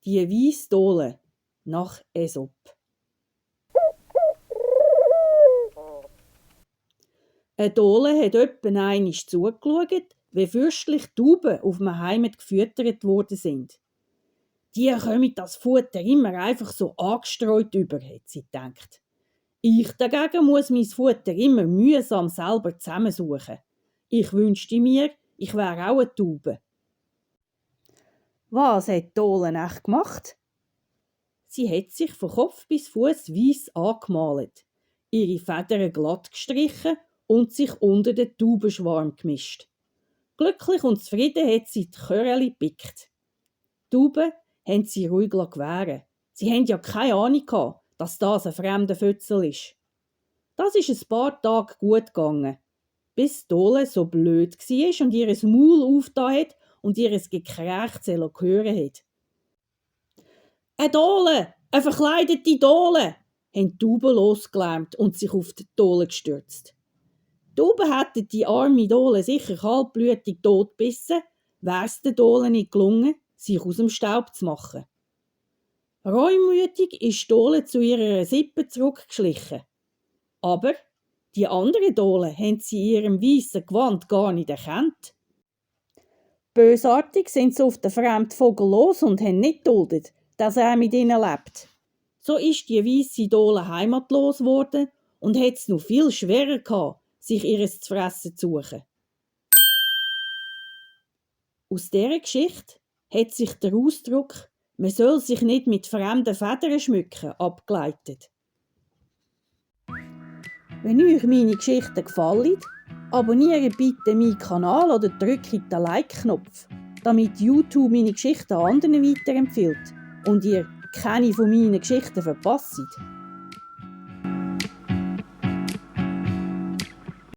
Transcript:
Die weisse Dole nach Esop. Eine Dole hat etwa einmal zugeschaut, wie fürstlich Tauben auf einem Heimat gefüttert worden sind. Die kommen das Futter immer einfach so angestreut über, hat sie gedacht. Ich dagegen muss mein Futter immer mühsam selber zusammensuchen. Ich wünschte mir, ich wäre auch eine Taube. Was hat die Dole echt gemacht? Sie hat sich von Kopf bis Fuß weiss angemalt, ihre Federn glatt gestrichen und sich unter den Taubenschwarm gemischt. Glücklich und zufrieden hat sie die Chöreli gepickt. Die Tauben haben sie ruhig gewähren. Sie haben ja keine Ahnung gehabt, dass das ein fremder Fötzel ist. Das ist ein paar Tage gut gegangen, bis die Dole so blöd war und ihr Maul aufgetan hat und ihr Gekrächze hören hat. «Eine Dole! Eine verkleidete Dole!» haben die Tauben losgelärmt und sich auf die Dole gestürzt. Die Tauben hätten die arme Dole sicher kaltblütig totgebissen, wäre es der Dole nicht gelungen, sich aus dem Staub zu machen. Reumütig ist die Dole zu ihrer Sippe zurückgeschlichen. Aber die anderen Dolen haben sie in ihrem weissen Gewand gar nicht erkannt. Bösartig sind sie auf den fremden Vogel los und haben nicht geduldet, dass er mit ihnen lebt. So ist die weisse Dole heimatlos geworden und hat es noch viel schwerer gehabt, sich ihres zu fressen zu suchen. Aus dieser Geschichte hat sich der Ausdruck «Man soll sich nicht mit fremden Federn schmücken» abgeleitet. Wenn euch meine Geschichten gefallen, abonniert bitte meinen Kanal oder drückt den Like-Knopf, damit YouTube meine Geschichten anderen weiterempfiehlt und ihr keine von meinen Geschichten verpasst.